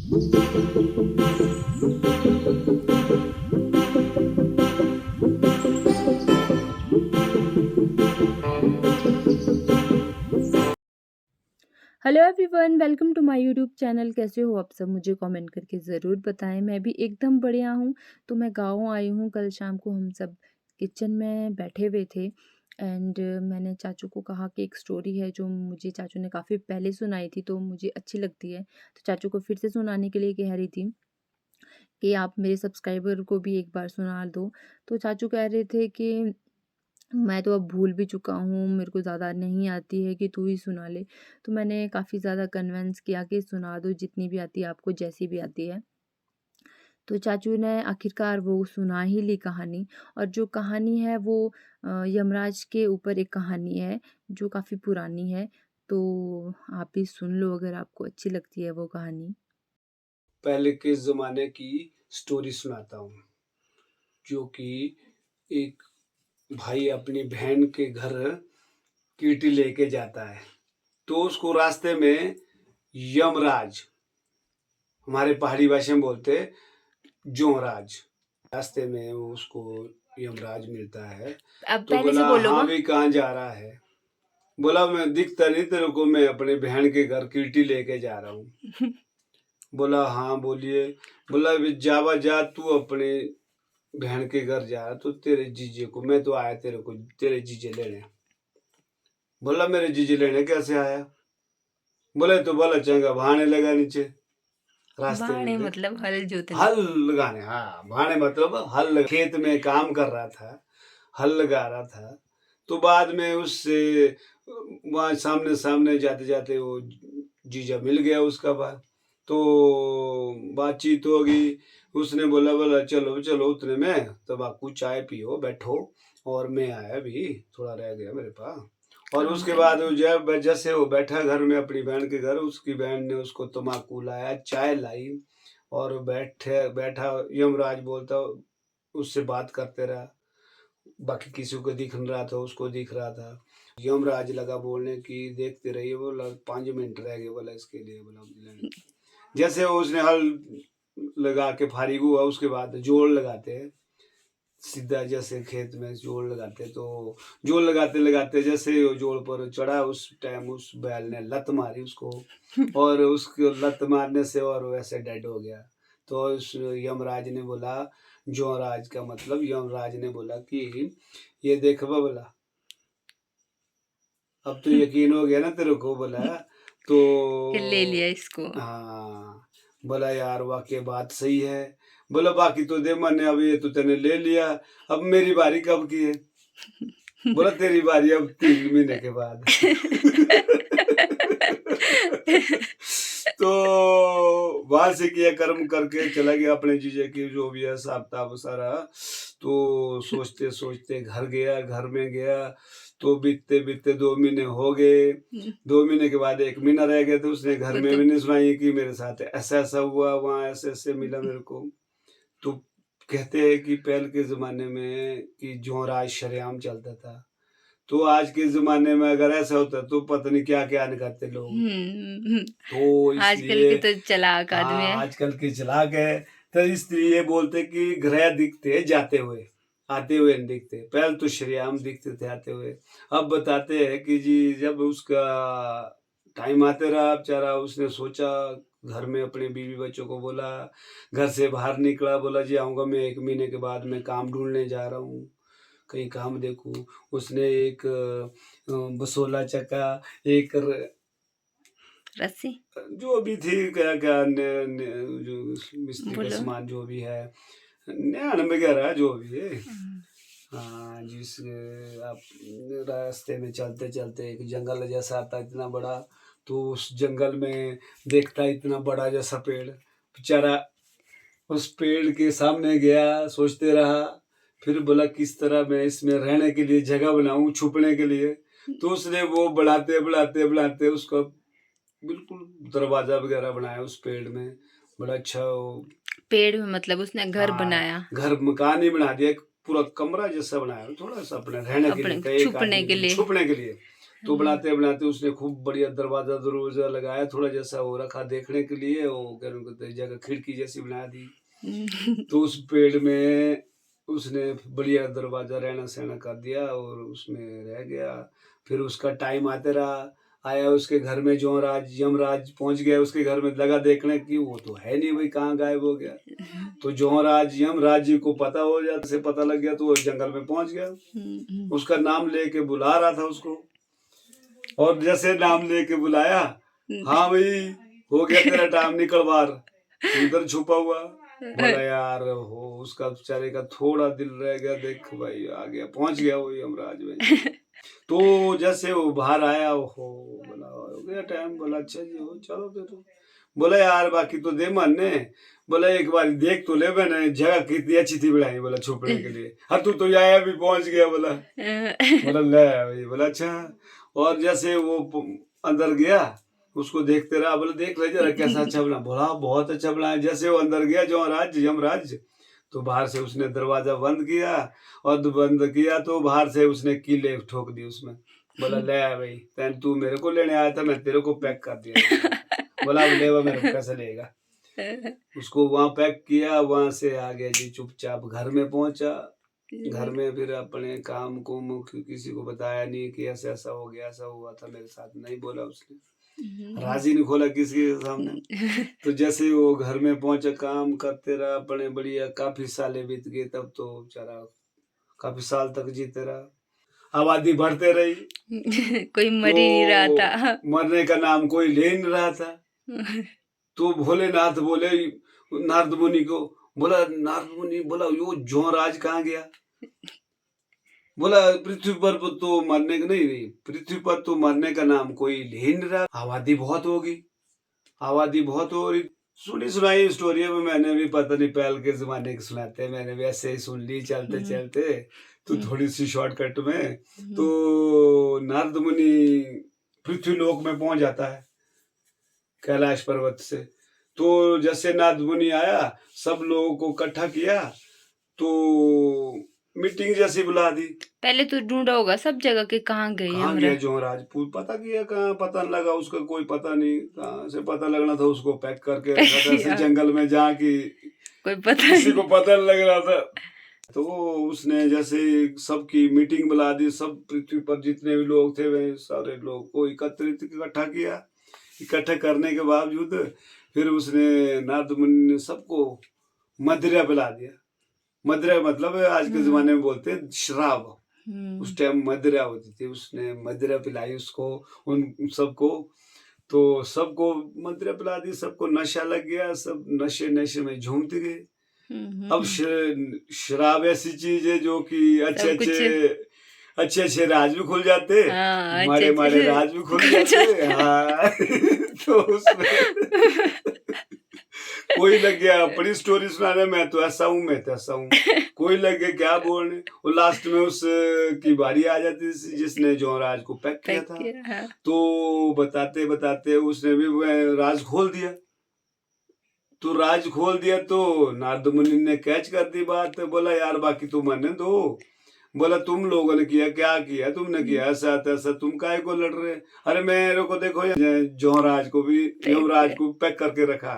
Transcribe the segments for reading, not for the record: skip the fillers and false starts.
Hello everyone, welcome to my YouTube channel. कैसे हो आप सब? मुझे कमेंट करके ज़रूर बताएं। मैं भी एकदम बढ़िया हूँ। तो मैं गाँव आई हूँ। कल शाम को हम सब किचन में बैठे हुए थे एंड मैंने चाचू को कहा कि एक स्टोरी है जो मुझे चाचू ने काफ़ी पहले सुनाई थी, तो मुझे अच्छी लगती है। तो चाचू को फिर से सुनाने के लिए कह रही थी कि आप मेरे सब्सक्राइबर को भी एक बार सुना दो। तो चाचू कह रहे थे कि मैं तो अब भूल भी चुका हूँ, मेरे को ज़्यादा नहीं आती है, कि तू ही सुना ले। तो मैंने काफ़ी ज़्यादा कन्विंस किया कि सुना दो, जितनी भी आती है आपको, जैसी भी आती है। तो चाचू ने आखिरकार वो सुना ही ली कहानी। और जो कहानी है वो यमराज के ऊपर एक कहानी है जो काफ़ी पुरानी है। तो आप भी सुन लो अगर आपको अच्छी लगती है वो कहानी। पहले के ज़माने की स्टोरी सुनाता हूँ, जो कि एक भाई अपनी बहन के घर कीटी लेके जाता है। तो उसको रास्ते में यमराज, हमारे पहाड़ी भाषा में बोलते जोराज, रास्ते में उसको यमराज मिलता है। अब तो पहले से बोला, हाँ बोलोगा। भाई कहाँ जा रहा है? बोला, मैं दिखता नहीं तेरे को, मैं अपने बहन के घर कीटी लेके जा रहा हूँ। बोला, हाँ बोलिए। बोला, जावा जा, तू अपने बहन के घर जा रहा तो तेरे जीजे को, मैं तो आया तेरे को, तेरे जीजे लेने। बोला, मेरे जीजे लेने कैसे आया? बोले, तो बोला चंगा भाने लगा नीचे रास्ते में बाणे से। मतलब हल जोतने। हल लगाने, हाँ भाने मतलब खेत में काम कर रहा था, हल लगा रहा था। तो बाद में उससे वहां सामने सामने जाते जाते वो जीजा मिल गया उसका बात। तो बातचीत होगी। उसने बोला, बोला चलो चलो, उतने में तंबाकू चाय पियो बैठो, और मैं आया अभी, थोड़ा रह गया मेरे पास। और काम उसके बाद करने। जब जैसे वो बैठा घर में अपनी बहन के घर, उसकी बहन ने उसको तंबाकू लाया, चाय लाई, और बैठे बैठा यमराज बोलता, उससे बात करते रहा। बाकी किसी को दिख नहीं रहा था, उसको दिख रहा था। यमराज लगा बोलने की, देखते रहिए, बोला 5 मिनट रह गए, बोला इसके लिए, बोला जैसे उसने हल लगा के फारिग हुआ, उसके बाद जोड़ लगाते हैं सीधा, जैसे खेत में जोड़ लगाते, तो जोड़ लगाते लगाते जैसे वो जोड़ पर चढ़ा, उस टाइम उस बैल ने लत मारी उसको, और उसको लत मारने से और वैसे डेड हो गया। तो उस यमराज ने बोला, जोराज का मतलब यमराज ने बोला कि ये देख बा, बोला अब तो यकीन हो गया ना तेरे को, बोला तो कि ले लिया इसको। हाँ, बोला यार वाकई बात सही है। बोला बाकी तो दे मैंने, अब ये तो तूने ले लिया, अब मेरी बारी कब की है? बोला तेरी बारी अब 3 महीने के बाद। तो वहां से किया कर्म करके चला गया अपने जीजे की जो भी है हिसाब किताब सारा। तो सोचते सोचते घर गया, घर में गया, तो बीतते बीतते 2 महीने हो गए। 2 महीने के बाद 1 महीना रह गया, तो उसने घर वो में तो भी नहीं सुनाई कि मेरे साथ ऐसा ऐसा हुआ, वहाँ ऐसे ऐसे मिला मेरे को। तो कहते हैं कि पहले के जमाने में कि जोराज शरेआम चलता था, तो आज के ज़माने में अगर ऐसा होता तो पता नहीं क्या-क्या निकालते लोग। हम्म। तो आजकल इसलिए के तो चालाक आदमी है। हाँ, आजकल के चालाक है, तो इसलिए ये बोलते कि ग्रह दिखते जाते हुए, आते हुए नहीं दिखते। पहले तो शरेआम दिखते थे आते हुए। अब बताते हैं कि जी जब उसका टाइम आते रहा बेचारा, उसने सोचा, घर में अपने बीवी बच्चों को बोला, घर से बाहर निकला, बोला जी आऊँगा मैं 1 महीने के बाद, मैं काम ढूँढने जा रहा हूँ। कहीं काम देखूँ। उसने एक बसोला चक्का, एक रस्सी। जो भी थी क्या क्या जो मिस्त्री का बोलो। सामान जो भी है, नैन वगैरह जो भी है। हाँ, आप रास्ते में चलते चलते एक जंगल जैसा आता इतना बड़ा, तो उस जंगल में देखता इतना बड़ा जैसा पेड़, बेचारा उस पेड़ के सामने गया, सोचते रहा। फिर बोला किस तरह मैं इसमें रहने के लिए जगह बनाऊं, छुपने के लिए। तो उसने वो बढ़ाते बढ़ाते बढ़ाते उसको बिल्कुल दरवाजा वगैरह बनाया उस पेड़ में। बड़ा अच्छा वो, पेड़ में मतलब उसने घर हाँ, बनाया घर मकान ही बना दिया, एक पूरा कमरा जैसा बनाया, थोड़ा सा अपने रहने के लिए अपने था, एक छुपने आदमी के के लिए लिए। छुपने के लिए। तो हुँ, बनाते-बनाते उसने खूब बढ़िया दरवाज़ा-दरवाज़ा लगाया, थोड़ा जैसा वो रखा देखने के लिए, वो क्या नाम कहते हैं, जगह खिड़की जैसी बना दी। हुँ। तो उस पेड़ में उसने बढ़िया दरवाज़ा रहना-सहना कर दिया और उसमें रह गया। फिर उसका टाइम आते रहा, आया उसके घर में ज्यों-राज यमराज पहुँच गया उसके घर में, लगा देखने कि वो तो है नहीं भई, कहाँ गायब हो गया। तो ज्यों-राज यमराज जी को पता हो जाता से पता लग गया तो वो जंगल में पहुँच गया। हुँ, हुँ। उसका नाम लेके बुला रहा था उसको, और जैसे नाम लेके बुलाया, हाँ भई, हो गया तेरा टाइम, निकल बाहर, तू इधर छुपा हुआ। बोला यार हो, उसका बेचारे का थोड़ा दिल रह गया, देख भाई आ गया, पहुँच गया वो यमराज वहीं पे। तो जैसे वो बाहर आया, ओहो! बोला हो गया टाइम, बोला अच्छा जी, हो चलो फिर। बोला यार बाकी तो दे मानने, बोला एक बार देख तो ले, मैंने जगह कितनी अच्छी थी बनाई, बोला छुपने के लिए। हाँ तू तो यहाँ भी पहुँच गया, बोला। बोला ले भाई, बोला अच्छा। और जैसे वो अंदर गया, उसको देखते रहा, बोला देख ले जरा कैसा अच्छा बना, बोला बहुत अच्छा बना है। जैसे वो अंदर गया जो राज यमराज, तो बाहर से उसने दरवाजा बंद किया, और बंद किया तो बाहर से उसने कीले ठोक दी उसमें। बोला ले भाई, तैन तू मेरे को लेने आया था, मैं तेरे को पैक कर दिया इसमें। बोला अब ले, मेरे को कैसे लेगा। उसको वहां पैक किया, वहां से आ गया जी, चुपचाप घर में पहुंचा। घर में फिर अपने काम को किसी को बताया नहीं कि ऐसा ऐसा हो गया, ऐसा हुआ था मेरे साथ, नहीं बोला उसने, राज ही नहीं खोला किसी के सामने। तो जैसे ही वो घर में पहुंचा, काम करते रहा अपने बढ़िया, काफी सालें बीत गए, तब तो बेचारा काफी साल तक जीते रहा। आबादी बढ़ते रही, कोई तो मर ही नहीं रहा था। मरने का नाम कोई ले नहीं रहा था। तो भोलेनाथ बोले नारद मुनि को, बोला नारद मुनि, बोला यो जोराज कहाँ गया। बोला पृथ्वी पर तो मरने का नहीं, पृथ्वी पर तो मरने का नाम कोई ले ही नहीं रहा, आबादी बहुत होगी, आबादी बहुत हो रही। सुनी सुनाई स्टोरी है, मैंने भी पता नहीं पहले के जमाने की सुनाते हैं, मैंने भी ऐसे ही सुन ली चलते हुँ, चलते। तो हुँ, थोड़ी सी शॉर्टकट में, तो हुँ, नारद मुनि पृथ्वी लोक में पहुंच जाता है कैलाश पर्वत से। तो जैसे नारद मुनि आया, सब लोगों को इकट्ठा किया, तो मीटिंग जैसी बुला दी। पहले तो ढूँढा होगा सब जगह कि कहाँ गए कहाँ गया यमराज? जोहराज, पता किया, कहाँ पता नहीं लगा उसका, कोई पता नहीं कहाँ से पता लगना था, उसको पैक करके रखा था ऐसे हाँ, जंगल में, जहाँ की कोई पता किसी को नहीं। पता नहीं लग रहा था। तो उसने जैसे सबकी मीटिंग बुला दी, सब पृथ्वी पर जितने भी लोग थे वे सारे लोग को एकत्रित इकट्ठा किया। इकट्ठा करने के बावजूद फिर उसने नारद मुनि ने सबको मदिरा पिला दिया। मदिरा मतलब आज के हुँ, जमाने में बोलते हैं शराब। उस हुँ, टाइम मदिरा होती थी, उसने मदिरा पिलाई उसको, उन सबको। तो सबको मदिरा पिला दी, सबको नशा लग गया, सब नशे नशे में झूमते गए। हुँ, अब हुँ, शराब ऐसी चीज है जो कि अच्छे सब कुछ अच्छे अच्छे अच्छे राज भी खुल जाते, हाँ, माड़े माड़े अच्छे-अच्छे राज भी खुल खुल जाते। जाते। हाँ तो उसमें कोई लग गया अपनी स्टोरी सुनाने, मैं तो ऐसा हूँ, मैं तो ऐसा हूँ। कोई लग गया क्या बोलने, और लास्ट में उस की बारी आ जाती थी जिसने जोराज को पैक किया पैक था। किया, हाँ। तो बताते बताते उसने भी वह राज खोल दिया। तो राज खोल दिया, तो नारद मुनि ने कैच कर दी बात, बोला यार बाकी तुम मरने दो। बोला तुम लोगों ने किया, क्या किया तुमने, हुँ, किया ऐसा तैसा, तुम काहे को लड़ रहे। अरे मेरे को देखो, जोहराज को भी, पैक यमराज को पैक करके रखा,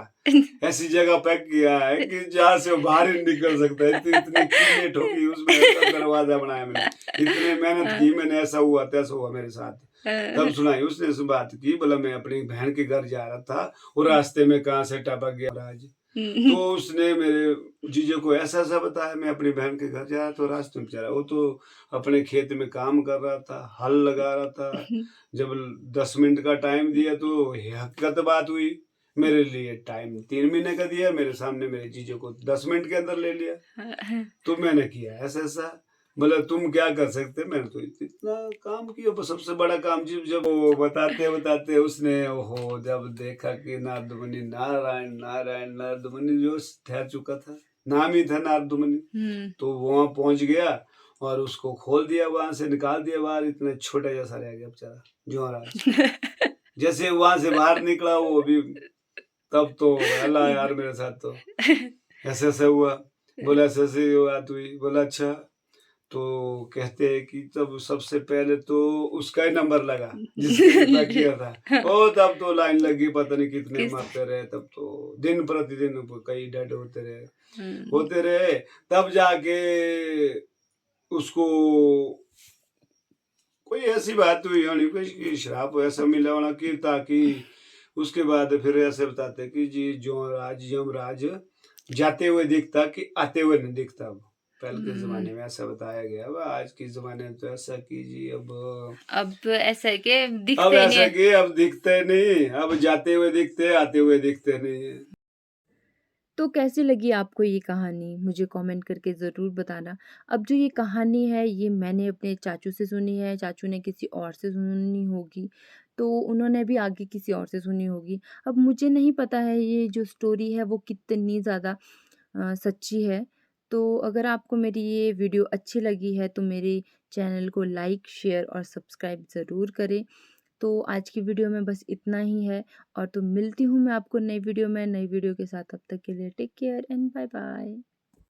ऐसी जगह पैक किया है कि जहाँ से वो बाहर ही नहीं निकल सकता है। इतनी कीलें ठोकी उसमें, ऐसा दरवाजा बनाया मैंने, इतने मेहनत हाँ, की मैंने, ऐसा हुआ तैसा हुआ मेरे साथ। तब हाँ, सुनाई उसने इस बात की, बोला मैं अपनी बहन के घर जा रहा था, वो रास्ते में कहाँ से टपक गया राज। तो हुँ, उसने मेरे जीजू को ऐसा ऐसा बताया, मैं अपनी बहन के घर जा रहा था, रास्ते में चला, वो तो अपने खेत में काम कर रहा था, हल लगा रहा था। जब 10 मिनट का टाइम दिया तो ये हकीकत बात हुई, मेरे लिए टाइम 3 महीने का दिया, मेरे सामने मेरे जीजू को 10 मिनट के अंदर ले लिया। हाँ, हाँ, तो मैंने किया ऐसा ऐसा। बोला तुम क्या कर सकते, मैंने तो इतना काम किया, बस सबसे बड़ा काम। जब जब वो बताते बताते उसने, ओहो, जब देखा कि नारद मुनि, नारायण नारायण, नारद मुनि जो ठहर चुका था, नाम ही था नारद मुनि। हुँ। तो वहां पहुंच गया और उसको खोल दिया, वहां से निकाल दिया बाहर, इतना छोटा जैसा रह गया बेचारा जोहराज। जैसे वहां से बाहर निकला वो भी, तब तो अल्लाह यार मेरे साथ तो ऐसे ऐसे हुआ। बोला ऐसे ऐसे बात हुई, बोला अच्छा। तो कहते हैं कि तब सबसे पहले तो उसका ही नंबर लगा जिसके जितना किया था। तब तो लाइन लगी, पता नहीं कितने किस मरते रहे, तब तो दिन प्रतिदिन कई डेड हुँ, होते रहे, तब जाके उसको कोई ऐसी बात हुई होनी, कोई श्राप ऐसा मिला होना कि ताकि उसके बाद फिर ऐसे बताते कि जी यमराज जाते हुए दिखता कि आते हुए नहीं दिखता अब। पहले के हुँ। ज़माने में ऐसा बताया गया। अब आज के ज़माने में तो ऐसा कि जी अब ऐसा है कि अब दिखते ही नहीं ऐसा है। कि अब दिखते नहीं, अब जाते हुए दिखते, आते हुए दिखते नहीं है। तो कैसी लगी आपको ये कहानी? मुझे कमेंट करके ज़रूर बताना। अब जो ये कहानी है ये मैंने अपने चाचू से सुनी है, चाचू ने किसी और से सुनी होगी, तो उन्होंने भी आगे किसी और से सुनी होगी। अब मुझे नहीं पता है ये जो स्टोरी है वो कितनी ज़्यादा सच्ची है। तो अगर आपको मेरी ये वीडियो अच्छी लगी है तो मेरे चैनल को लाइक, शेयर और सब्सक्राइब ज़रूर करें। तो आज की वीडियो में बस इतना ही है और तो मिलती हूँ मैं आपको नई वीडियो में, नई वीडियो के साथ। तब तक के लिए take care and bye bye.